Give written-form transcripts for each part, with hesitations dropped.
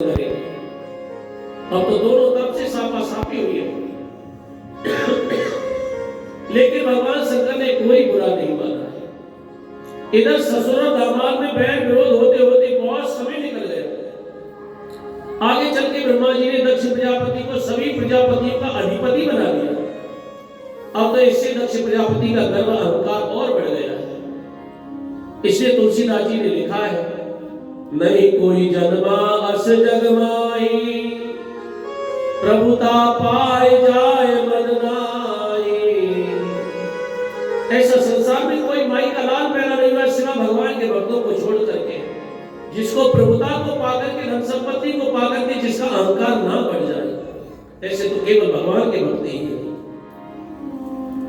अब तो दोनों तरफ से साफा साफी हुई है। लेकिन भगवान शंकर ने कोई बुरा नहीं माना है। इधर ससुर और दामाद में बैर विरोध होते होते बहुत समय निकल गया। आगे चल के ब्रह्मा जी ने दक्ष प्रजापति को सभी प्रजापतियों का अधिपति बना दिया। अब तो इससे दक्ष प्रजापति का गर्व अहंकार और बढ़ गया है। इसलिए तुलसीदास जी ने लिखा है, नहीं कोई जन्मा अस जग माई, प्रभुता पाए जाए मन नाई। ऐसा संसार में कोई माई का लाल पैदा नहीं हुआ सिवा भगवान के भक्तों को छोड़ करके, जिसको प्रभुता को पाकर के, धन संपत्ति को पाकर के जिसका अहंकार ना बढ़ जाए, ऐसे तो केवल भगवान के भक्त ही हैं।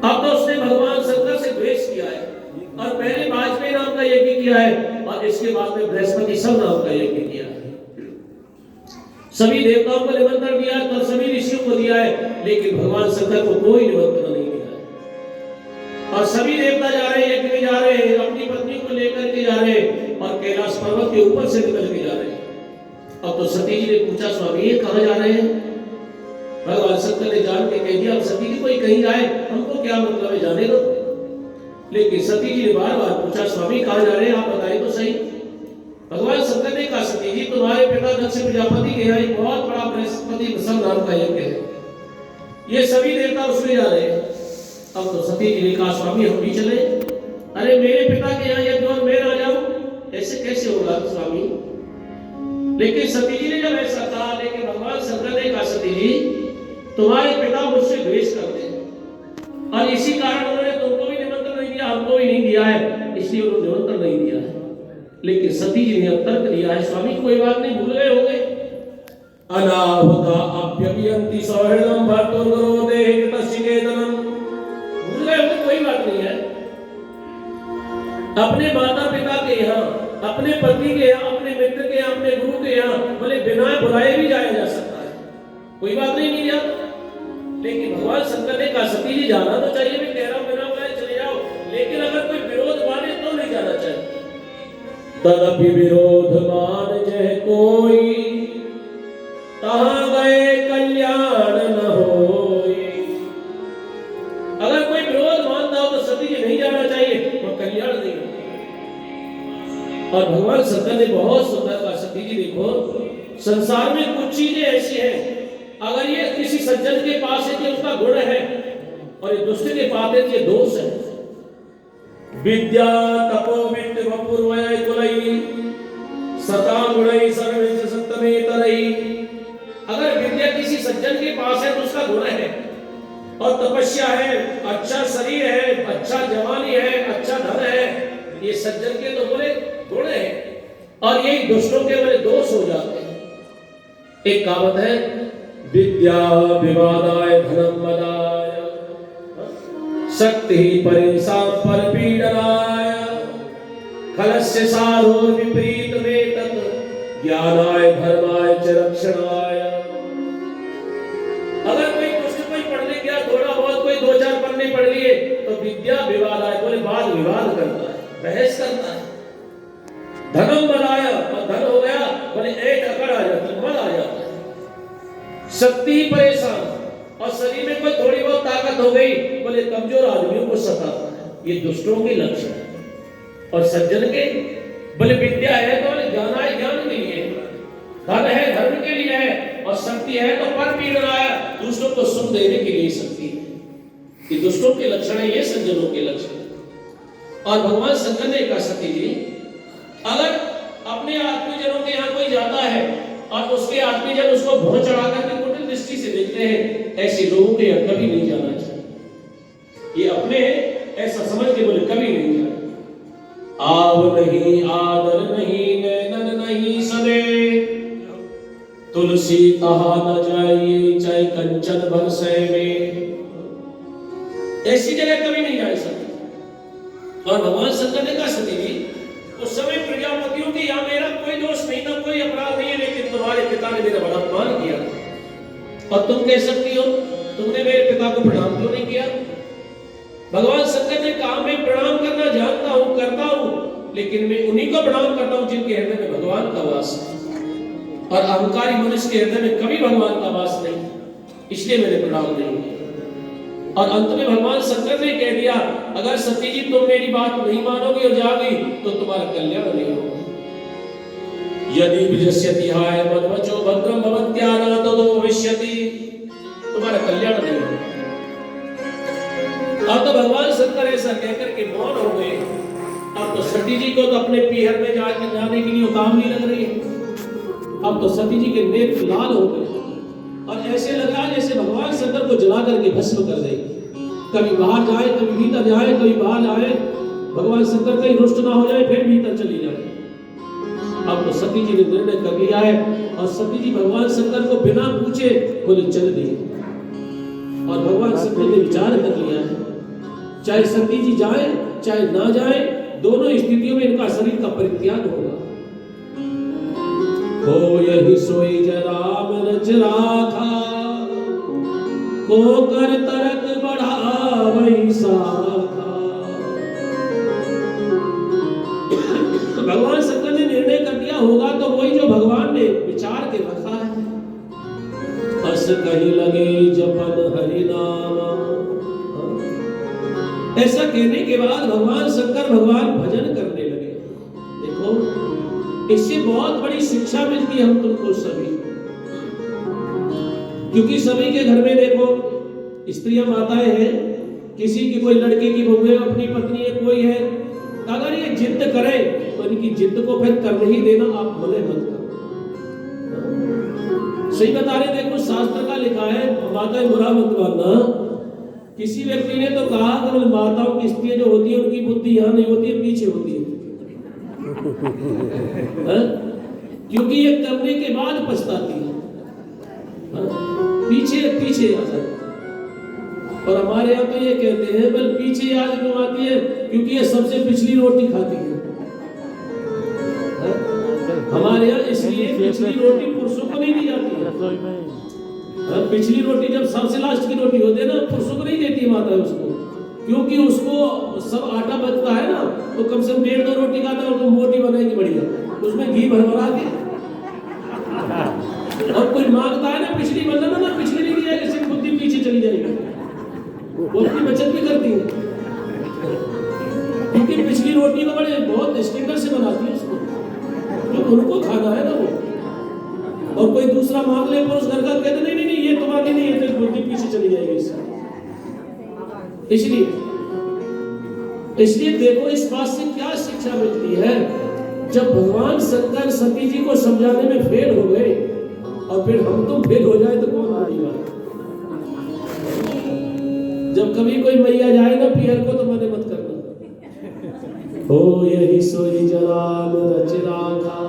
अब तो उसने भगवान शंकर से द्वेष किया है और पहले वाजपेयी नाम का यज्ञ किया है और इसके बाद में बृहस्पति सब नाम का यज्ञ किया है। सभी देवताओं को निमंत्रण दिया है तो सभी ऋषियों को दिया है, लेकिन भगवान शंकर को कोई निमंत्रण नहीं दिया है। और सभी देवता जा रहे हैं, यज्ञ में जा रहे हैं, अपनी पत्नी को लेकर के जा रहे हैं और कैलाश पर्वत के ऊपर से निकल के जा रहे हैं। अब तो सती जी ने पूछा, स्वामी ये कहां जा रहे हैं? भगवान शंकर ने जान के कह दिया, अब सती जी कोई कहीं जाए, हमको क्या मतलब है, जाने दो। लेकिन सती जी ने बार बार पूछा, स्वामी कहां जा रहे हैं, आप बताएं तो सही। भगवान शंकर ने कहा, सती जी तुम्हारे पिता दक्ष प्रजापति के यहाँ एक बहुत बड़ा बृहस्पति सब नाम का यज्ञ है, ये सभी देवता उसमें जा रहे हैं। अब तो सती जी ने कहा, स्वामी हम भी चले। अरे मेरे पिता के यहाँ यज्ञ और मैं ना जाऊं, ऐसे कैसे होगा स्वामी? लेकिन सती जी ने जब ऐसा कहा, लेकिन भगवान शंकर ने कहा, सती जी तुम्हारे पिता मुझसे द्वेष करते हैं और इसी कारण उन्होंने तुमको भी निमंत्रण नहीं दिया, हमको भी नहीं दिया है, इसलिए उन्होंने निमंत्रण नहीं दिया है। लेकिन सती जी ने तर्क दिया है, स्वामी कोई बात नहीं, भूल गए होंगे। अनाहुता अभ्यभियंति सौहृदं भर्तुर्गरो देहितश्चिकेतनं, भूल गए होंगे, कोई बात नहीं है। अपने माता पिता के यहाँ, अपने पति के यहाँ, अपने मित्र के यहाँ, अपने गुरु के यहाँ भले बिना बुलाए भी जाया जा सकता है, कोई बात नहीं जाता। लेकिन भगवान शंकर ने कहा, सती जी जाना तो चाहिए, मैं कह रहा हूं बिना बुलाए चले जाओ, लेकिन अगर कोई विरोध माने तो नहीं जाना चाहिए। तदपि विरोध मान जय कोई, तहां गए कल्याण न होई। अगर कोई विरोध मानता हो तो सती जी नहीं जाना चाहिए, तो कल्याण नहीं होगा। और भगवान शंकर ने बहुत सुंदर कहा, सती जी देखो संसार में कुछ चीजें ऐसी हैं, अगर ये किसी सज्जन के पास है कि उसका गुण है और ये दुष्ट के पास है कि ये दोष है। विद्या तपो वित्त वपुर्वय कुलई सता गुणई सर्वेश सत्तमेतरई। अगर विद्या किसी सज्जन के पास है तो उसका गुण है, और तपस्या है, अच्छा शरीर है, अच्छा जवानी है, अच्छा धन है, ये सज्जन के तो बोले गुण है और यही दुष्टों के बोले दोष हो जाते हैं। एक कहावत है, विद्या विवादाय धनम मदाय शक्ति परेशान पर पीडनाय खलस्य सारो विपरीत वेतत ज्ञानाय धर्माय च रक्षणाय। अगर कोई कुछ कोई पढ़ने गया, थोड़ा बहुत कोई दो चार पन्ने पढ़ लिए तो विद्या विवादाय बोले वाद विवाद करता है, बहस करता है। धनम मदाय, धन हो गया बोले एक अकड़ आ जाती, मद आ जाता है। शक्ति परेशान, और शरीर में कोई थोड़ी बहुत ताकत हो गई बोले कमजोर आदमियों को सताता है, ये दुष्टों के लक्षण है। और सज्जन के बोले विद्या है तो बोले ज्ञान है, ज्ञान के लिए, धन है धर्म के लिए है, और शक्ति है तो पर पीड़ना है, दूसरों को सुख देने के लिए शक्ति है। ये दुष्टों के लक्षण है, ये सज्जनों के लक्षण है। और भगवान शंकर ने कहा, सती जी अगर अपने आत्मीजनों के यहाँ कोई जाता है और उसके आत्मीजन उसको भोग चढ़ाकर के कुटिल दृष्टि से देखते हैं, ऐसे लोगों के यहाँ कभी नहीं जाना चाहिए। ये अपने ऐसा समझ के बोले कभी नहीं जाना। आव नहीं आदर नहीं नैनन नहीं सदे, तुलसी कहा न जाइए चाहे कंचन बरसे में। ऐसी जगह कभी नहीं जा सकते। और भगवान शंकर ने कहा, सती जी उस समय प्रजापतियों के यहाँ मेरा कोई दोष नहीं था, कोई अपराध नहीं है, लेकिन तुम्हारे पिता ने मेरा बड़ा अपमान किया। और तुम कह सकती हो तुमने मेरे पिता को प्रणाम क्यों नहीं किया? भगवान शंकर ने कहा, मैं प्रणाम करना जानता हूं, करता हूं, लेकिन मैं उन्हीं को प्रणाम करता हूं जिनके हृदय में भगवान का वास है। और अहंकारी मनुष्य के हृदय में कभी भगवान का वास नहीं, इसलिए मैंने प्रणाम नहीं किया। और अंत में भगवान शंकर ने कह दिया, अगर सती जी तुम मेरी बात नहीं मानोगी और जाओगी तो तुम्हारा कल्याण नहीं होगा। यदि विजस्यति हाय मद्वचो भद्रम भवत्याना ततो भविष्यति, तुम्हारा कल्याण नहीं होगा। अब तो भगवान शंकर ऐसा कहकर के मौन हो गए। अब तो सती जी को तो अपने पीहर में जाने के लिए उतावली लग रही है। अब तो सती जी के नेत्र लाल हो गए और ऐसे लग रहा जैसे भगवान शंकर को जला करके भस्म कर देगी। कभी बाहर जाए, कभी भीतर जाए, कभी बाहर आए, भगवान शंकर कहीं रुष्ट ना हो जाए, फिर भीतर चली जाए। अब तो सती जी ने निर्णय कर लिया है और सती जी भगवान शंकर को बिना पूछे बोले चल दिए। और भगवान शंकर ने विचार कर लिया है, चाहे सती जी जाए चाहे ना जाए, दोनों स्थितियों में इनका शरीर का परित्याग होगा। हो यही सोई जराम रच राखा, को कर तरक बढ़ावई साखा। भगवान शंकर ने निर्णय कर दिया होगा तो वही जो भगवान ने विचार के रखा है। अस कहीं लगे जपन हरि नाम। ऐसा कहने के बाद भगवान शंकर भगवान भजन करने लगे। देखो, इससे बहुत बड़ी शिक्षा मिलती है हम तुमको सभी, क्योंकि सभी के घर में देखो स्त्रियां माताएं हैं, किसी की कोई लड़के की बहू है, अपनी पत्नी है, कोई है, अगर ये जिद करे तो इनकी जिद को फिर करने ही देना, आप मने मत करो। सही बता रहे, देखो शास्त्र का लिखा है, माताएं बुरा मत मानना। किसी व्यक्ति ने तो कहा कि माताओं की स्त्रियां जो होती है उनकी बुद्धि यहाँ नहीं होती है, पीछे होती है। क्योंकि ये करने के बाद पछताती है, पीछे पीछे आ जाती है। और हमारे यहाँ तो ये कहते हैं बल पीछे आज क्यों आती है, क्योंकि ये सबसे पिछली रोटी खाती है। हमारे यहाँ इसलिए पिछली रोटी पुरुषों को नहीं दी जाती है। पिछली रोटी जब सबसे लास्ट की रोटी होती है ना, पुरुषों को नहीं देती माता है उसको, क्योंकि उसको सब आटा बचता है ना, तो कम से कम 1.5-2 रोटी खाता है, उसको मोटी बनाएगी बढ़िया, उसमें घी भरभरा के। और कोई मांगता है ना पिछली बनना ना, पिछली नहीं दी जाएगी, सिर्फ बुद्धि पीछे चली जाएगी। वो अपनी बचत भी करती है, क्योंकि पिछली रोटी को बड़े बहुत स्टैंडर्ड से बनाती है उसको, तो उनको खाना है ना वो। और कोई दूसरा मांग ले पुरुष घर का, कहते नहीं नहीं नहीं ये तुम्हारी नहीं है, तो बुद्धि पीछे चली जाएगी इससे। इसलिए देखो इस बात से क्या शिक्षा मिलती है। जब भगवान शंकर सती जी को समझाने में फेल हो गए और फिर हम तुम फेल हो जाए तो कौन आएगा। जब कभी कोई मैया जाए ना पीहर को तो मने मत करना। हो यही सोई जराम रच राखा,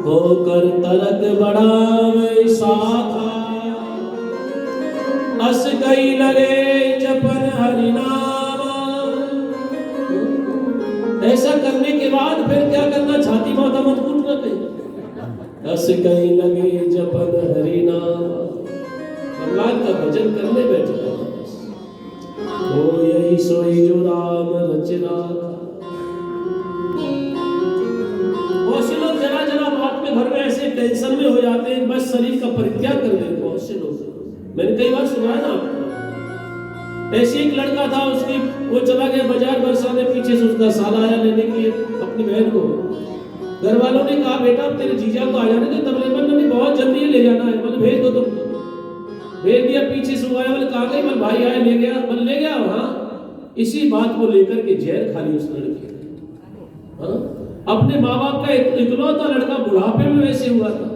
हो कर तरक बढ़ावे साखा। अस गई लगे जपन हरि नाम। ऐसा करने के बाद फिर क्या करना, छाती माता मत कूटना कहीं। अस गई लगे जपन हरि नाम, भगवान का भजन करने बैठे। हो यही सोई जो राम रच राखा। बहुत से लोग जरा जरा बात में घर में ऐसे टेंशन में हो जाते हैं, बस शरीर का परित्याग कर देते। बहुत से लोग मैंने कई बार सुना है ना, ऐसे एक लड़का था, उसकी वो चला गया बाजार बरसाने, पीछे से उसका साला आया लेने के लिए अपनी बहन को। घर वालों ने कहा बेटा तेरे जीजा को आ जाने दे, तब नहीं बहुत जल्दी ले जाना है, बोले भेज दो तुम। भेज दिया, पीछे से आया, बोले कहा गई, बोले भाई आया ले गया, बोले ले गया वहां। इसी बात को लेकर के जहर खाली उस लड़के ने। अपने माँ बाप का इकलौता लड़का बुढ़ापे में वैसे हुआ था,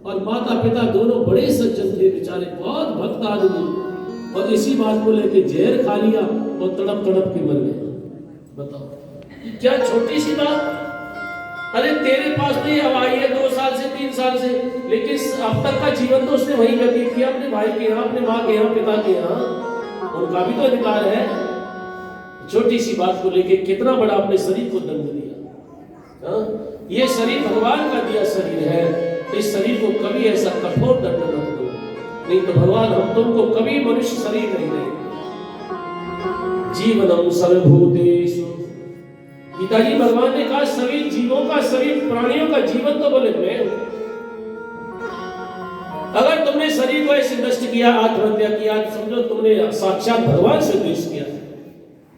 और माता पिता दोनों बड़े सज्जन थे बेचारे, बहुत भक्त आदमी, और इसी बात को लेकर जहर खा लिया और तड़प तड़प के मर गए। बताओ क्या छोटी सी बात। अरे तेरे पास तो ये हवाई है 2 साल से 3 साल से, लेकिन अब तक का जीवन तो उसने वही व्यतीत किया, अपने भाई के यहाँ, अपने माँ के यहाँ, पिता के यहाँ। उनका भी तो अधिकार है। छोटी सी बात को लेके कितना बड़ा अपने शरीर को दंड दिया। ये शरीर भगवान का दिया शरीर है, इस शरीर को कभी ऐसा कठोर दंड मत दो, नहीं तो भगवान हम तुमको कभी मनुष्य शरीर नहीं देंगे। जीवनम सर्वभूतेषु पिताजी भगवान ने कहा सभी जीवों का, सभी प्राणियों का जीवन तो बोले मैं हूं। अगर तुमने शरीर को ऐसे नष्ट किया, आत्महत्या किया, समझो तुमने साक्षात भगवान से द्वेष किया।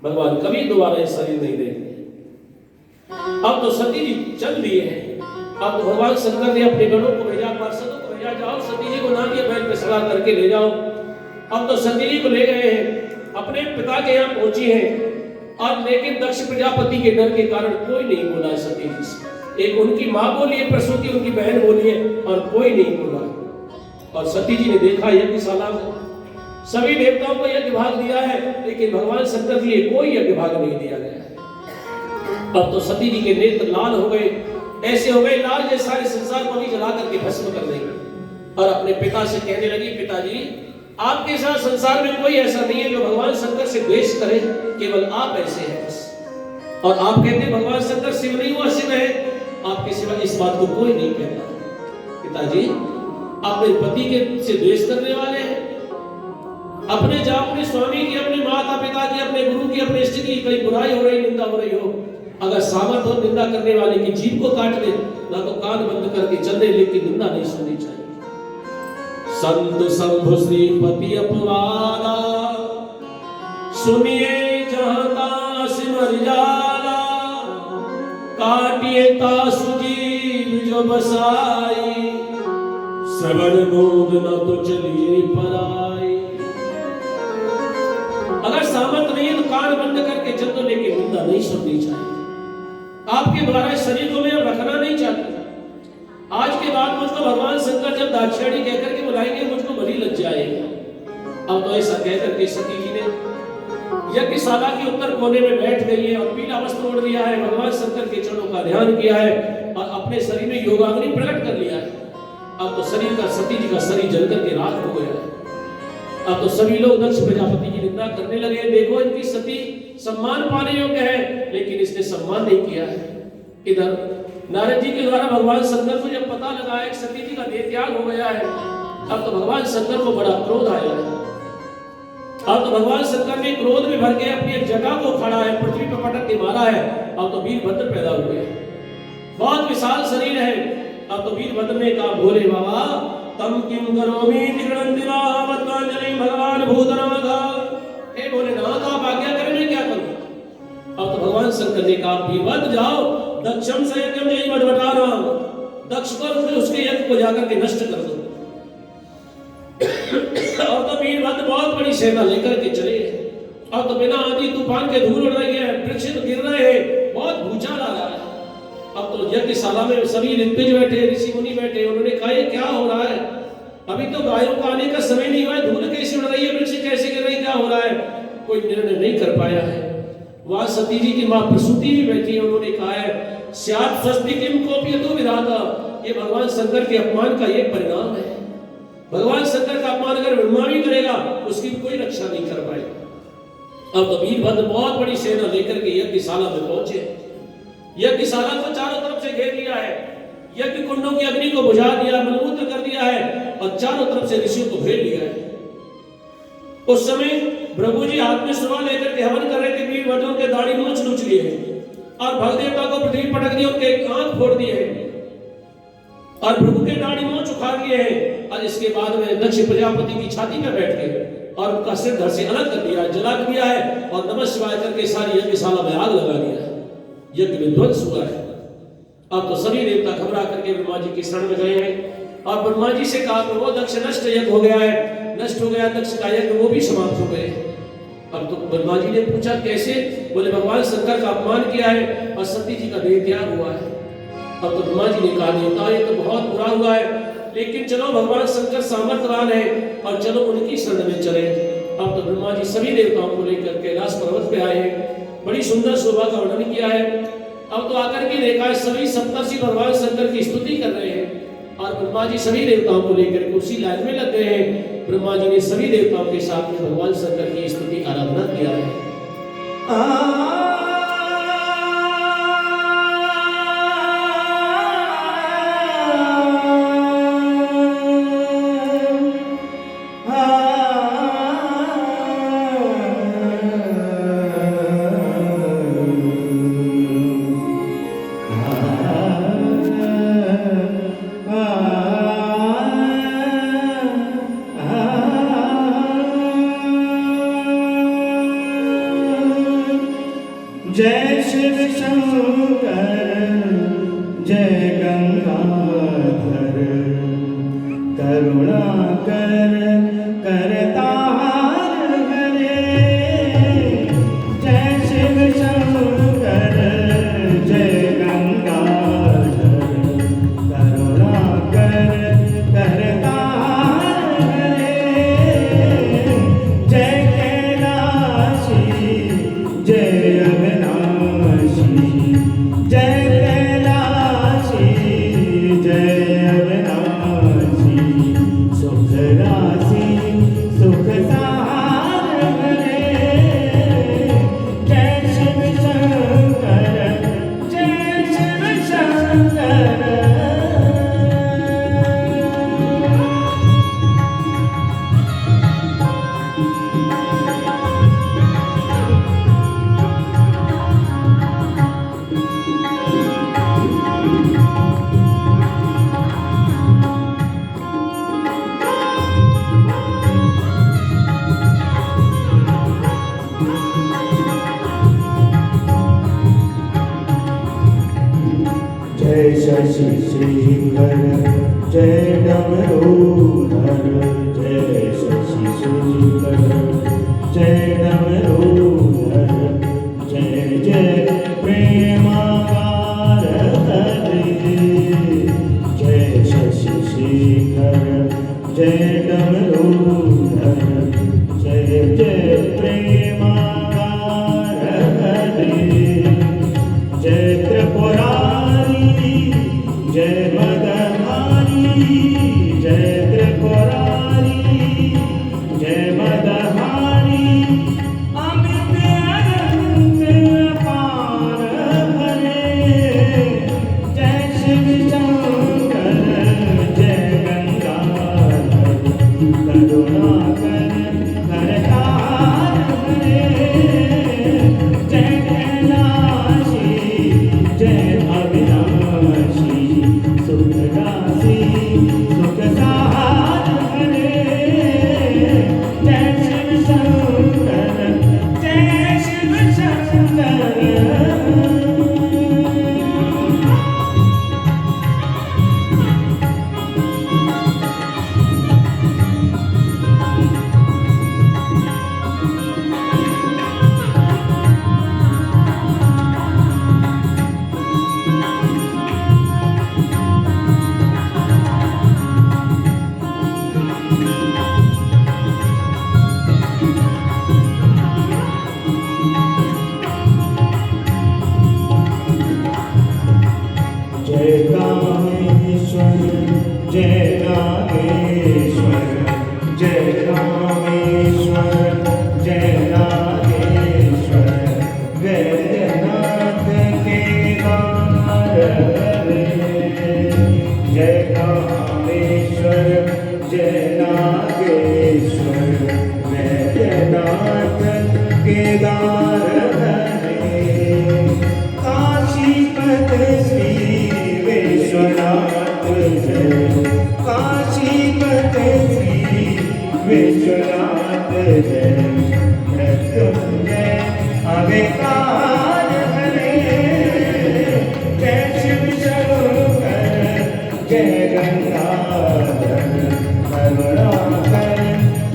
भगवान कभी दोबारा ये शरीर नहीं देंगे। अब तो सती जी चल दिए हैं। अब तो भगवान शंकर ने अपने गणों को भेजा, पार्षदों को भेजा, जाओ सती जी को नाम ये बैल पे सवार करके ले जाओ। अब तो सती जी को ले गए हैं, अपने पिता के यहाँ पहुंची हैं। और लेकिन दक्ष प्रजापति के डर के कारण कोई नहीं बोला है सती जी से। एक उनकी माँ बोली है, प्रसूति उनकी बहन बोली है, और कोई नहीं बोला। और सती जी ने देखा यज्ञशाला में सभी देवताओं को यज्ञ भाग दिया है, लेकिन भगवान शंकर के लिए कोई यज्ञ भाग नहीं दिया गया है। अब तो सती जी के नेत्र लाल हो गए, ऐसे हो गए लाल जैसे सारे संसार को भी जला करके भस्म कर देंगे। और अपने पिता से कहने लगी, पिताजी आपके साथ संसार में कोई ऐसा नहीं है जो भगवान शंकर से द्वेष करे, केवल आप ऐसे हैं बस। और आप कहते हैं भगवान शंकर शिव नहीं, वो शिव है, आपके सिवा इस बात को कोई नहीं कहता। पिताजी आप मेरे पति के से द्वेष करने वाले हैं। अपने जाप अपने स्वामी की, अपने माता पिता की, अपने गुरु की, अपने इष्ट की कहीं बुराई हो रही, निंदा हो रही हो, अगर सामर्थ हो निंदा करने वाले की जीभ को काट दे, ना तो कान बंद करके चल दे, लेकिन निंदा नहीं सुननी चाहिए। संत शंभु श्रीपति अपवादा, सुनिए जहां दास मर जाला, काटिए तासु जीव जो बसाई, श्रवण मूद न तो चलिए पराई। अगर सामर्थ नहीं है तो कान बंद करके चल दो, लेकिन निंदा नहीं सुननी चाहिए। आपके द्वारा शरीर को मैं रखना नहीं चाहता। आज के बाद मुझको भगवान शंकर जब दाक्षिणी कहकर के बुलाएंगे, मुझको बड़ी लज्जा आएगी। अब तो ऐसा कहकर के सती जी ने यज्ञशाला के उत्तर कोने में बैठ गई है और पीला वस्त्र ओढ़ लिया है, भगवान शंकर के चरणों का ध्यान किया है और अपने शरीर में योगाग्नि प्रकट कर लिया है। अब तो शरीर का, सती जी का शरीर जलकर के राख हो गया है। अब तो सभी लोग दक्ष प्रजापति की निंदा करने लगे, देखो इनकी सती सम्मान पाने योग्य है, लेकिन इसने सम्मान नहीं किया है। इधर नारद जी के द्वारा भगवान शंकर को जब पता लगा है सती जी का देह त्याग हो गया है, अब तो भगवान शंकर को बड़ा क्रोध आया है। अब तो भगवान शंकर ने क्रोध में भर के अपनी एक जगह को खड़ा है, पृथ्वी पर पटक के मारा है। अब तो वीरभद्र पैदा हुए, बहुत विशाल शरीर है। अब तो वीरभद्र ने कहा, भोले बाबा तम किम करोमि निगणन्दिवा वत्वांजलि भगवान भूतनाथ, हे भोलेनाथ आप आज्ञा करें मैं क्या करूं। अब तो भगवान शंकर ने कहा, वीरभद्र जाओ दक्षम से यज्ञ में बटबटाना, दक्ष को उसके यज्ञ को जाकर के नष्ट कर दो। और तो वीरभद्र बहुत बड़ी सेना लेकर के चले। अब तो बिना आंधी तूफान के धूल उड़ रही है, वृक्ष गिर रहे हैं, बहुत भूचाल आ रहा है। अब तो यज्ञशाला में सभी ऋत्विज बैठे, ऋषि मुनि बैठे, उन्होंने कहा ये क्या हो रहा है, अभी तो गायों का आने का समय नहीं हुआ है, धूल कैसे उड़ रही है, वृक्ष कैसे गिर रही, क्या हो रहा है। कोई निर्णय नहीं कर पाया है। वहां सती जी की मां प्रसूति भी बैठी है, उन्होंने कहा है स्यात् स्वस्ति किम कोपयतु विधाता, ये भगवान शंकर के अपमान का ये परिणाम है। भगवान शंकर का अपमान अगर ब्रह्मा भी करेगा उसकी कोई रक्षा नहीं कर पाएगा। अब तो वीरभद्र बहुत बड़ी सेना लेकर के यज्ञशाला में पहुंचे। यज्ञशाला को चारों तरफ से घेर लिया है, यज्ञ कुंडों की अग्नि को बुझा दिया, मलमूत्र कर दिया है और चारों तरफ से ऋषियों को घेर लिया है। उस समय प्रभु जी हाथ में सुरा लेकर के हवन कर रहे थे, वीरभद्र के दाढ़ी नोच लिए हैं और भगदेवता को पृथ्वी पटक दी, उनके आंख फोड़ दिए हैं और प्रभु के दाढ़ी नोच उखाड़ लिए हैं। और इसके बाद में दक्ष प्रजापति की छाती में बैठ गए और उनका सिर धड़ से अलग कर दिया, जला दिया है और नमः शिवाय करके सारी यज्ञशाला में आग लगा दिया है। यज्ञ विध्वंस हुआ है। अब तो सभी देवता घबरा करके ब्रह्मा जी की शरण में गए हैं और ब्रह्मा जी से कहा प्रभु दक्ष नष्ट यज्ञ हो गया है, नष्ट हो गया दक्ष का यज्ञ, वो भी समाप्त हो गए। अब तो ब्रह्मा जी ने पूछा कैसे, बोले भगवान शंकर का अपमान किया है और सती जी का देह त्याग हुआ है। अब तो ब्रह्मा जी ने कहा देवता ये तो बहुत बुरा हुआ है, लेकिन चलो भगवान शंकर सामर्थ्यवान है और चलो उनकी शरण में चले। अब तो ब्रह्मा जी सभी देवताओं को लेकर कैलाश पर्वत पे आए हैं, बड़ी सुंदर शोभा का वर्णन किया है। अब तो आकर के देखा है सभी सप्तर्षि भगवान शंकर की स्तुति कर रहे हैं और ब्रह्मा जी सभी देवताओं को लेकर के उसी लाइन में लग गए हैं। ब्रह्मा जी ने सभी देवताओं के साथ में भगवान शंकर की स्तुति आराधना किया है। जय शिव शंकर जय गंगाधर करुणा कर करतार हरे। जय शिव शंकर जय गंगाधर करुणा कर करतार हरे। जय कैलाशी जय अविनाशी जय कैलाशी जय अविनाशी सुख राशि सुख सार हरे। जय शिव शंकर जय शिव शंकर। जय शशि शेखर जय डमरूधर जय शशि शेखर जय डमरूधर जय जय प्रेमाकार हरे। जय शशि शेखर जय डमरूधर जय जय प्रेमाकार हरे। जय त्रिपुरारी जय मदहारी जय त्रिपुरारी जय मदहारी अमित अनंत अपार हरे। जय शिव शंकर जय गंगाधर करुणा कर करतार हरे। जय कैलाशी जय अविनाशी सुख राशि सुख सार हरे। जय शिव शंकर जय शिव शंकर। जय कामेश्वर जय नागेश्वर जय कामेश्वर जय नागेश्वर वैद्यनाथ केदार हरे। जय कामेश्वर जय नागेश्वर वैद्यनाथ केदार हरे। काशीपति श्री विश्वनाथ जय काशीपति श्री विश्वनाथ जय मृत्युंजय अविकार हरे। जय शिव शंकर जय गंगाधर करुणा कर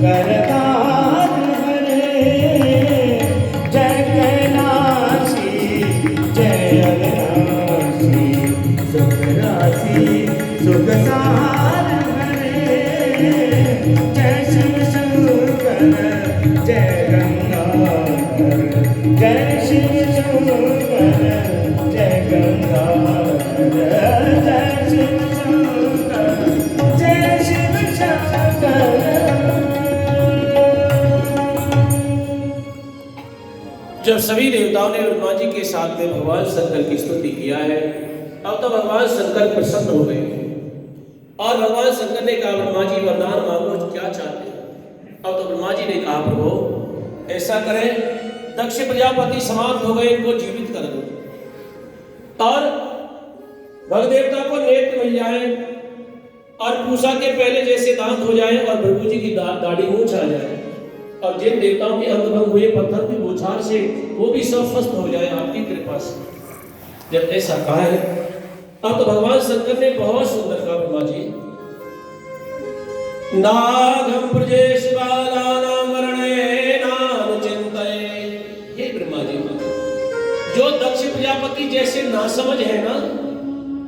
करतार हरे। जय कैलाशी जय अविनाशी सुख राशि सुख सार हरे। जय शिव शंकर जय गंगाधर जय शिव शंकर जय गंगाधर जय शिव शंकर जय शिव शंकर। जब सभी देवताओं ने ब्रह्मा जी के साथ में भगवान शंकर की स्तुति किया है, अब तो भगवान शंकर प्रसन्न हो गए और भगवान शंकर ने कहा ब्रह्मा जी वरदान मांगो क्या चाहते हैं। अब तो ब्रह्मा जी ने कहा प्रभु ऐसा करें दक्ष प्रजापति समाप्त हो गए, इनको जीवित कर दो और भगदेवता को नेत्र मिल जाए और पूसा के पहले जैसे दांत हो जाए और भृगु जी की दाढ़ी मूंछ आ जाए और जिन देवताओं के अंग भंग हुए पत्थर की बौछार से वो भी सब स्वस्थ हो जाए आपकी कृपा से। जब ऐसा कहा है अब तो भगवान शंकर ने बहुत सुंदर कहा ब्रह्मा जी, नागम प्रजेश बालानाम वर्णेनानु चिंतये। हे ब्रह्मा जी, जो दक्ष प्रजापति जैसे नासमझ है ना,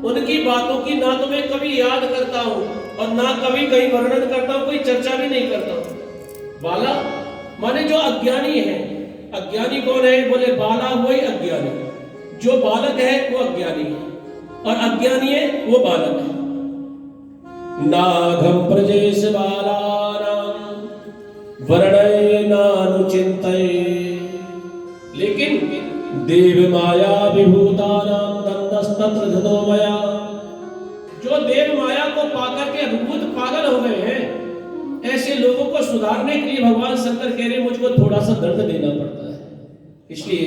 उनकी बातों की ना तो मैं कभी याद करता हूं और ना कभी कहीं वर्णन करता हूं, कोई चर्चा भी नहीं करता हूं। बाला माने जो अज्ञानी है। अज्ञानी कौन है? बोले बाला वही अज्ञानी। जो बालक है वो अज्ञानी है और अज्ञानी है वो बालक है। नाघम प्रजेश बालानाम वर्णेनानु चिंतये। लेकिन देव माया विभूतानाम दंडस्तत्र धनो मया। जो देव माया को पाकर के अद्भुत पागल हो गए हैं, ऐसे लोगों को सुधारने के लिए भगवान शंकर कह रहे मुझको थोड़ा सा दंड देना पड़ता है। इसलिए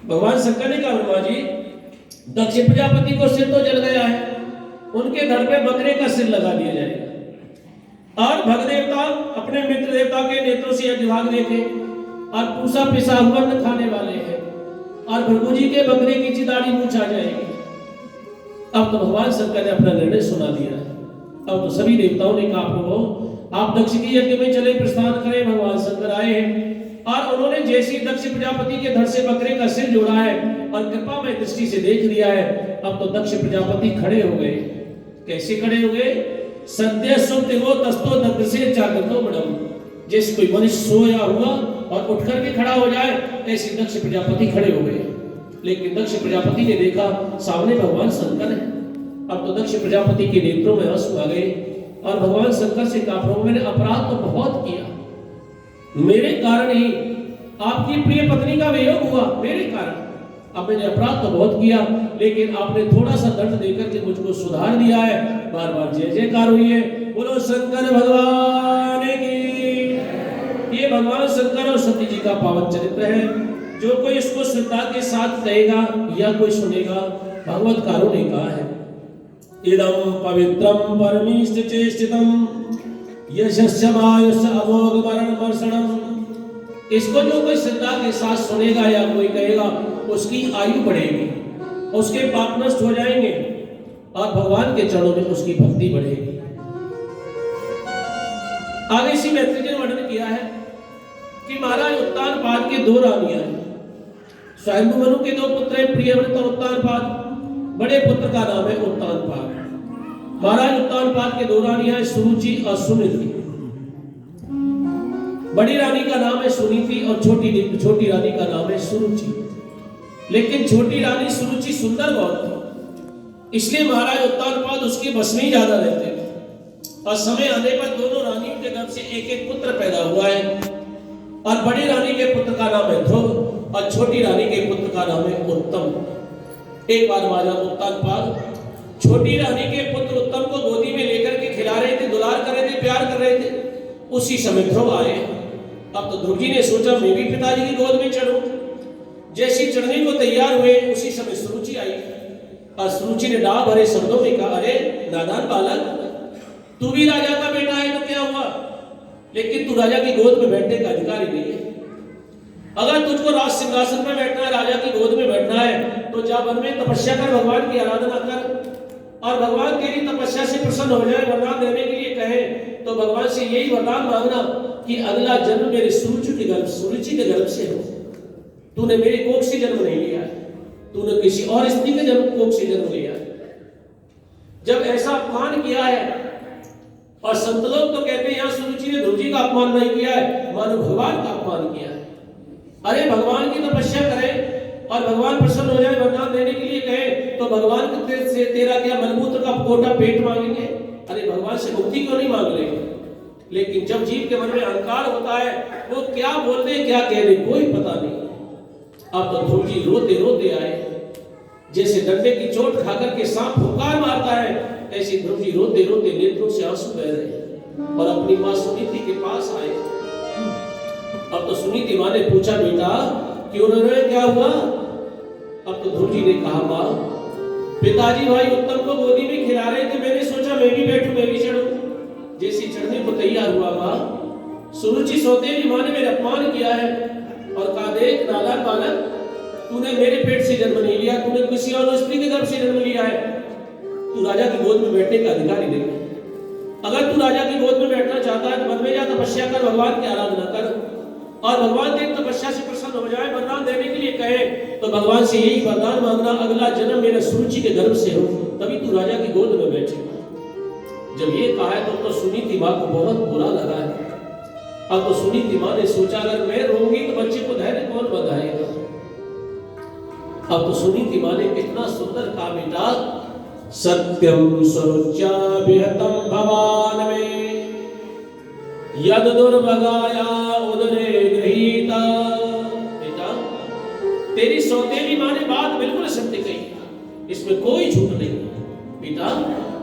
भगवान शंकर ने कहा ब्रह्मा जी, दक्ष प्रजापति को सिर तो जल गया है, उनके धड़ पे बकरे का सिर लगा दिया जाएगा और भगदेवता अपने मित्र देवता के नेत्रों से विभाग देखे और पूसा पिसा हुआ न खाने वाले हैं और भृगु जी के बकरे की चिदाड़ी मूंछ आ जाएगी। अब तो भगवान शंकर ने अपना निर्णय सुना दिया है। अब तो सभी देवताओं ने कहा प्रभु आप दक्ष के यज्ञ में चले, प्रस्थान करें। भगवान शंकर आए हैं और उन्होंने जैसे दक्ष प्रजापति के धड़ से बकरे का सिर जोड़ा है और कृपा में दृष्टि से देख लिया है, अब तो दक्ष प्रजापति खड़े हो गए। कैसे खड़े हो गए? सद्य सुप्तिवो तस्तो दग्धसे जागृतो बड़म। जैसे कोई मनुष्य सोया हुआ और उठ करके खड़ा हो जाए, ऐसे दक्ष प्रजापति खड़े हो गए। लेकिन दक्ष प्रजापति ने देखा सामने भगवान शंकर है। अब तो दक्ष प्रजापति के नेत्रों में आंसू आ गए और भगवान शंकर से कहा प्रभु मैंने अपराध तो बहुत किया, मेरे कारण ही आपकी प्रिय पत्नी का वियोग हुआ, मेरे कारण। अब मैंने अपराध तो बहुत किया, लेकिन आपने थोड़ा सा दंड देकर के मुझको सुधार दिया है। बार बार जय जयकार हुई है, बोलो शंकर भगवान की। ये भगवान शंकर और सती जी का पावन चरित्र है। जो कोई इसको श्रद्धा के साथ कहेगा या कोई सुनेगा, भगवतकारों ने कहा है इदं पवित्रं परमेष्ठ चेष्टितं यशस्य मायुष अमोघ मरण मर्षणम। इसको जो कोई श्रद्धा के साथ सुनेगा या कोई कहेगा, उसकी आयु बढ़ेगी, उसके पाप नष्ट हो जाएंगे और भगवान के चरणों में उसकी भक्ति बढ़ेगी। आगे इसी मैत्री जी ने वर्णन किया है कि महाराज उत्तानपाद के दो रानियां हैं। स्वयंभु मनु के दो पुत्र हैं, प्रियव्रत और उत्तानपाद। बड़े पुत्र का नाम है उत्तानपाद। महाराज उत्तानपाद के दो रानियां हैं, सुरुचि और सुनीति। बड़ी रानी का नाम है सुनीति और छोटी रानी का नाम है सुरुचि। लेकिन छोटी रानी सुरुचि सुंदर बहुत थी, इसलिए महाराज उत्तानपाद उसके बस में ही ज्यादा रहते थे और समय आने पर दोनों रानियों के गर्भ से एक एक पुत्र पैदा हुआ है और बड़ी रानी के पुत्र का नाम है ध्रुव और छोटी रानी के पुत्र का नाम है उत्तम। एक बार महाराज उत्तानपाद छोटी रानी के पुत्र उत्तम को गोदी में लेकर के खिला रहे थे, दुलार कर रहे थे, प्यार कर रहे थे। उसी समय ध्रुव आए। अब तो ध्रुव जी ने सोचा मैं भी पिताजी की गोद में चढ़ूं। जैसी चढ़ने को तैयार हुए उसी समय सुरुचि आई और सुरुचि ने डाह भरे शब्दों में कहा, अरे नादान बालक, तू भी राजा का बेटा है तो क्या हुआ, लेकिन तू राजा की गोद में बैठने का अधिकारी नहीं है। अगर तुझको राज सिंहासन में बैठना है, राजा की गोद में बैठना है, तो जा वन में तपस्या कर, भगवान की आराधना कर और भगवान तेरी तपस्या से प्रसन्न हो जाए। वरदान देने के लिए कहे तो भगवान से यही वरदान मांगना कि अगला जन्म मेरे सुरुचि के गर्भ से हो। तूने मेरे कोख से जन्म नहीं लिया है, तूने किसी और स्त्री के जन्म कोख से जन्म लिया है। जब ऐसा अपमान किया है और संत लोग तो कहते हैं यहाँ सुरुचि ने ध्रुव जी का अपमान नहीं किया है, मानो भगवान का अपमान किया है। अरे भगवान की तपस्या करें और भगवान प्रसन्न हो जाए, वरदान देने के लिए कहे तो भगवान से तेरा क्या मलमूत्र का कोटा पेट मांगेंगे? अरे भगवान से मुक्ति क्यों नहीं मांग रहे? लेकिन जब जीव के मन में अहंकार होता है, वो क्या बोल दे क्या कह दे कोई पता नहीं। अब तो ध्रुव जी रोते रोते आए, जैसे डंडे की चोट खाकर के सांप फुकार मारता है, ऐसे ध्रुव जी रोते रोते नेत्रों से आंसू बह रहे और अपनी मां सुनीति के पास आए। अब तो सुनीति मां ने पूछा, बेटा क्यों रो रहे, क्या हुआ? अब तो ध्रुव जी ने कहा, मां पिताजी भाई उत्तम को गोदी में खिला रहे थे, मैंने सोचा मैं भी बैठूं सौतेली माँ ने मेरा अपमान किया है और कहा, देख नादान बालक, तूने मेरे पेट से जन्म नहीं लिया, तूने किसी और स्त्री के गर्भ से जन्म लिया है, तू राजा की गोद में बैठने का अधिकारी नहीं। अगर तू राजा की गोद में बैठना चाहता है तो वन में जा, तपस्या कर, भगवान की आराधना कर, और भगवान तेरी तपस्या से प्रसन्न हो जाए, वरदान देने के लिए कहे तो भगवान से यही वरदान मांगना, अगला जन्म मेरे सुरुचि के गर्भ से हो, तभी तू राजा की गोद में बैठेगा। जब ये कहा है तो सुनीति माँ को बहुत बुरा लगा है। अब तो सुनीति माँ ने सोचा, अगर मैं रोऊंगी तो बच्चे को धैर्य कौन बधाएगा। अब तो सुनीति माँ ने कितना सुंदर कहा, बेटा सत्यम सुरुच्या विहतम भवान में यद दुर्भगाया उदरे गृहीता। बेटा तेरी सौतेली माँ ने बात बिल्कुल सत्य कही, इसमें कोई झूठ नहीं। बेटा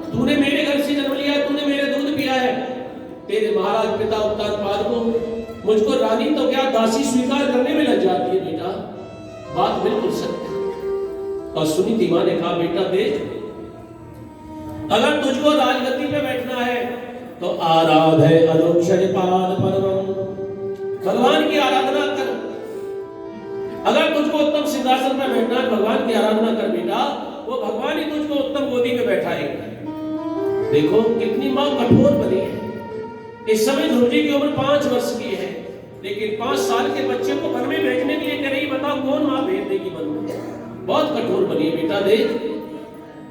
तूने मेरे घर से जन्म लिया, तूने मेरे दूध पिया है, तेरे महाराज पिता उत्तानपाद को मुझको रानी तो क्या दासी स्वीकार करने में लग जाती है। बेटा बात बिल्कुल सत्य। और सुनीति माँ ने कहा, बेटा देख, अगर तुझको राजगद्दी पे बैठना है तो आराधे अनुक्षरिपाद परमं, भगवान की आराधना कर। अगर तुझको उत्तम सिंहासन पर बैठना है, भगवान की आराधना कर बेटा, वो भगवान ही तुझको उत्तम गोदी में बैठाएगा। देखो कितनी माँ कठोर बनी है। इस समय ध्रुव जी की उम्र 5 वर्ष की है, लेकिन 5 साल के बच्चे को वन में भेजने के लिए कह रही, बताओ कौन माँ भेज देगी वन में। बहुत कठोर बनी है। बेटा देख,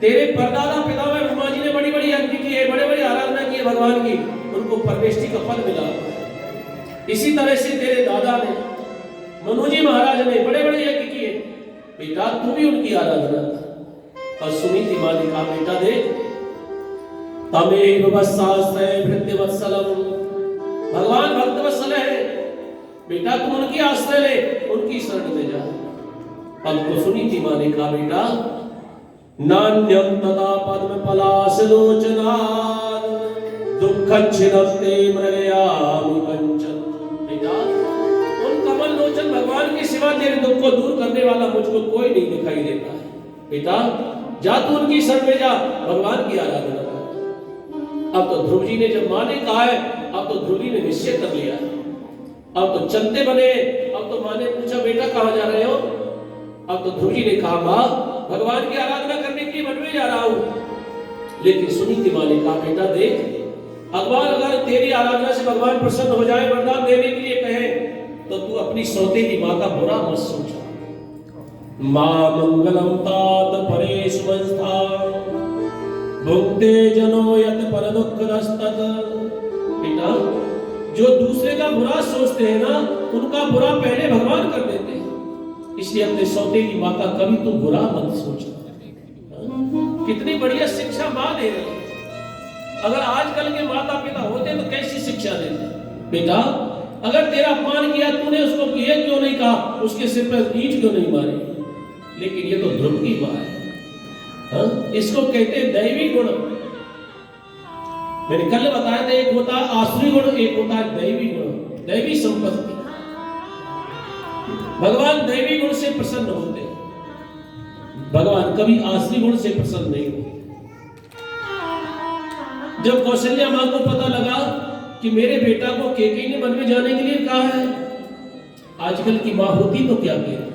तेरे परदादा पितामह ब्रह्मा जी ने बड़ी बड़ी यज्ञ की है, बड़े बड़े आराधना की है भगवान की, उनको परमेष्टि का फल मिला। इसी तरह से तेरे दादा ने, मनु जी महाराज ने बड़े बड़े यज्ञ किए, बेटा तू भी उनकी आराधना कर। और सुनीति माँ ने कहा, बेटा देख, तमेव वत्साश्रय भृत्यवत्सलम, भगवान भक्तवत्सल है, बेटा तुम उनकी आश्रय ले, उनकी शरण में जा। अब तो सुनीति माँ ने कहा, बेटा नान्यं तदा पद्म पलाश लोचनात् दुःखच्छिदस्ते मृगयामि कंचन। बेटा उन कमल लोचन भगवान के सिवा तेरे दुख को दूर करने वाला मुझको कोई नहीं दिखाई देता है। बेटा जा तू उनकी शरण में जा, भगवान की आराधना कर। अब तो ध्रुव जी ने, जब माँ ने कहा है, अब तो ध्रुव जी ने निश्चय कर लिया, अब तो चलते बने। अब तो माँ ने पूछा, बेटा कहाँ जा रहे हो। अब तो ध्रुव जी ने कहा, माँ भगवान की आराधना करने के लिए वन में जा रहा हूं। लेकिन सुनीति माँ ने कहा, बेटा देख, भगवान अगर तेरी आराधना से भगवान प्रसन्न हो जाए, वरदान देने के लिए कहे, तो तू अपनी सौतेली माँ का बुरा मत सोचा। माँ मंगलम तात परेश वंस्था भुक्ते जनो यत पर दुख दस्तत। बेटा जो दूसरे का बुरा सोचते हैं ना, उनका बुरा पहले भगवान कर देते हैं। इसलिए अपने सौतेली माँ का कभी तू बुरा मत सोचना। कितनी बढ़िया शिक्षा माँ दे रही है। अगर आजकल के माता पिता होते तो कैसी शिक्षा देते। बेटा अगर तेरा अपमान किया, तूने उसको किए क्यों नहीं कहा, उसके सिर पर ईंट क्यों नहीं मारी। लेकिन ये तो ध्रुव की माँ है। इसको कहते हैं दैवी गुण। मैंने कल बताया था, एक होता है आसुरी गुण, एक होता है दैवी गुण, दैवी संपत्ति। भगवान दैवी गुण से प्रसन्न होते हैं, भगवान कभी आसुरी गुण से प्रसन्न नहीं होते। जब कौशल्या मां को पता लगा कि मेरे बेटा को केकई ने वन में जाने के लिए कहा है, आजकल की मां होती तो क्या कहती,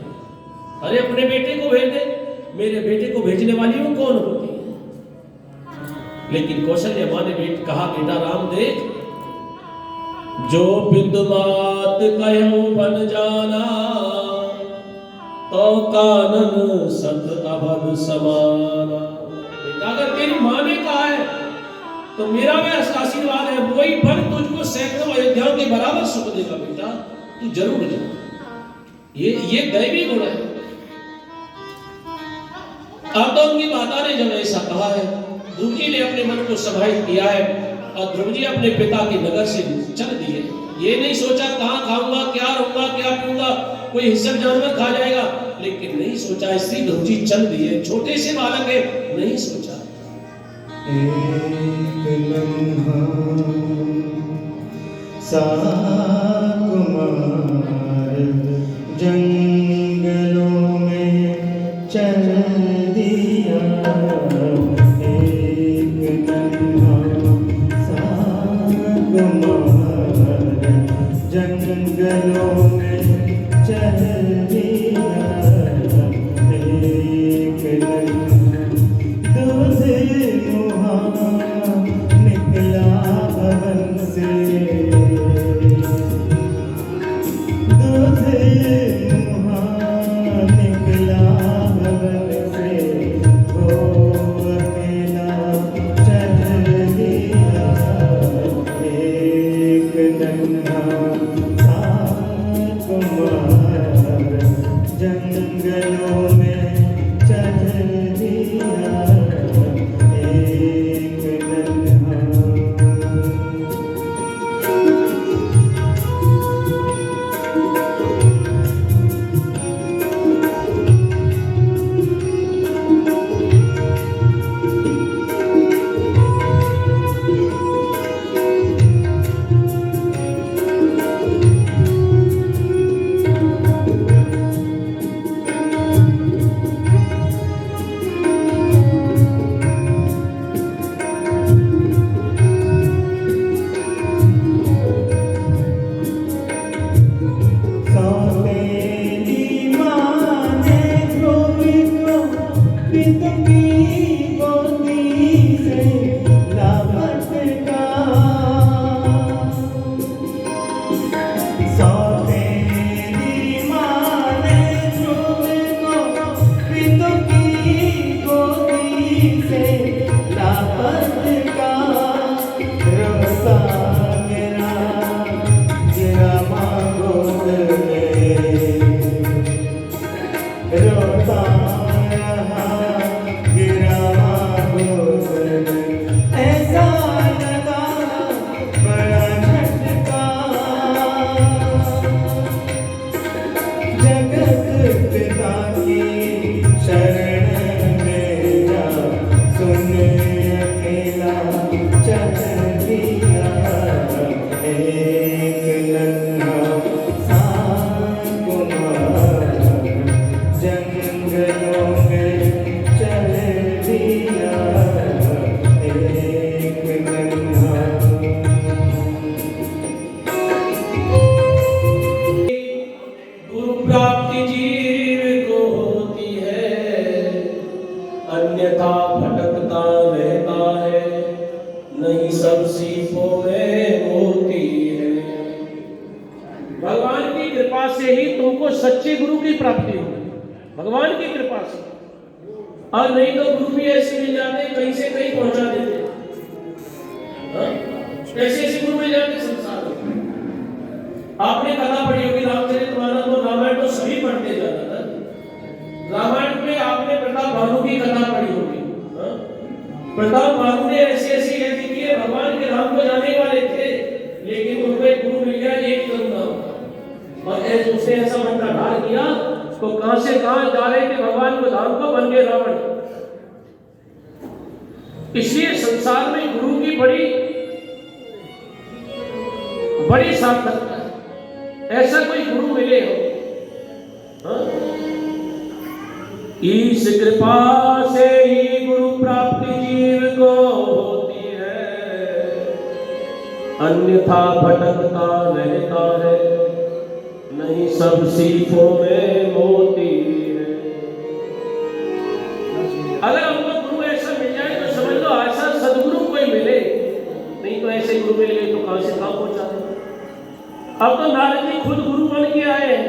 अरे अपने बेटे को भेज दे, मेरे बेटे को भेजने वाली वो कौन होती है। लेकिन कौशल्या मां ने कहा, बेटा राम देख, जो विद्यमात कहो बन जाना, तो कानन सत अभद समाना। अगर तेरी मां ने कहा है तो मेरा भी आशीर्वाद है, वही बन तुझको सैकड़ों अयोध्याओं के बराबर सुख देगा। बेटा तू जरूर जा, ये दैवी गुण है। अब तो उनकी माता ने जब ऐसा कहा है, ध्रुव जी ने अपने मन को समाहित किया है और ध्रुव जी अपने पिता के नगर से चल दिए। ये नहीं सोचा कहाँ खाऊंगा, क्या रहूंगा, क्या पीऊंगा, कोई हिंसक जानवर खा जाएगा, लेकिन नहीं सोचा। इसलिए ध्रुव जी चल दिए, छोटे से बालक है, नहीं सोचा। एक लम्हा सा कुमार जंगलों में चल दिया, एक लम्हा सा कुमार जंगलों में चल दिया एक नन्हा दूध मुहा निकला भवन से दूध मुहा निकला भवन से वो अकेला चल दिया एक नन्हा सा कुमार जंगलों में चल दिया एक नन्हा सौतेली माँ ने ध्रुवी को पिता की गोदी से लापटका सौतेली माँ ने ध्रुवी को पिता की गोदी से लापटका रोता गिरा गिरा माँ गोद रोता रहा गिरा गोद में ऐसा लगा बड़ा झटका जगत पिता की शरण मेरा सुन अकेला चल दिया एक नन्हा सा कुमार जंगलों में चल दिया एक नन्हा गुरु प्राप्ति जीव को होती है, अन्यथा भटकता रहता है, नहीं सब सीखों में होती है। भगवान की कृपा से ही तुमको सच्चे गुरु की प्राप्ति होगी, भगवान की कृपा से। और नहीं तो गुरु भी ऐसे मिल जाते कहीं से कहीं पहुंचा देते। ऐसे ऐसे गुरु मिल जाते संसार में। आपने कथा पढ़ी होगी रामचरितमानस, तो रामायण तो सभी पढ़ते जाता था। रामायण में आपने प्रताप भानु की कथा पढ़ी होगी। प्रताप भानु ने ऐसी ऐसी यज्ञ किए, भगवान के राम को जाने वाले थे, लेकिन उनको एक गुरु मिल गया, एक करुणा, और ऐसे उसने ऐसा मंत्राधार किया तो कहां से कहां जा रहे थे भगवान को धाम को, बन गए रावण। इसलिए संसार में गुरु की बड़ी बड़ी सार्थकता है। ऐसा कोई गुरु मिले हो, ईश कृपा से ही गुरु प्राप्ति जीव को होती है, अन्यथा भटकता रहता है, नहीं सब सीखों में होती है। अगर हमको गुरु ऐसा मिल जाए तो समझ लो ऐसा सदगुरु कोई मिले, नहीं तो ऐसे गुरु मिले तो कहां से कहां पहुंचा। अब तो नारद जी खुद गुरु बन के आए हैं।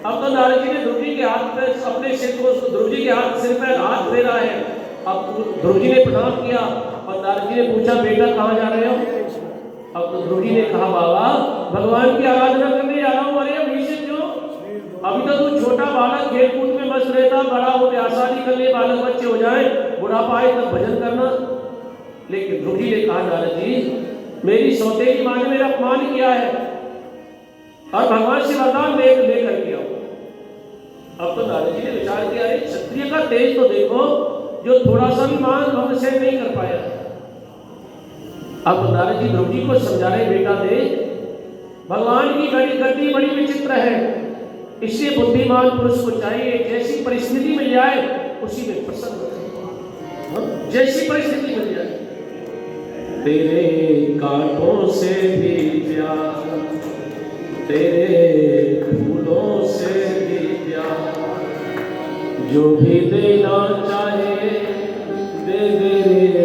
अब तो नारद जी ने ध्रुव जी के हाथ पे अपने सिर को, ध्रुव जी के हाथ सिर पर हाथ फेरा है। अब ध्रुव जी ने प्रणाम किया और नारद जी ने पूछा बेटा कहाँ जा रहे हो। अब तो ध्रुव जी ने कहा बाबा भगवान की आराधना करने जा रहा हूँ। अरे अभी से क्यों, अभी तो तू छोटा बालक खेल कूद में मस्त रहता, बड़ा हो गया शादी कर ले, बालक बच्चे हो जाए, बुढ़ापा आए तब भजन करना। लेकिन ध्रुव जी ने कहा नारद जी मेरी सौतेली माँ ने मेरा अपमान किया है और भगवान से वरदान लेकर के आओ। अब तो नारद जी ने विचार किया अरे क्षत्रिय का तेज तो देखो, जो थोड़ा सा भी मान भंग से नहीं कर पाया। अब तो नारद जी ध्रुव जी को समझा रहे बेटा दे भगवान की गति बड़ी विचित्र है, इसलिए बुद्धिमान पुरुष को चाहिए जैसी परिस्थिति मिल जाए उसी में प्रसन्न हो, जैसी परिस्थिति मिल जाए। तेरे कांटों से भी प्यार तेरे फूलों से भी प्यार, जो भी देना चाहे दे दे रे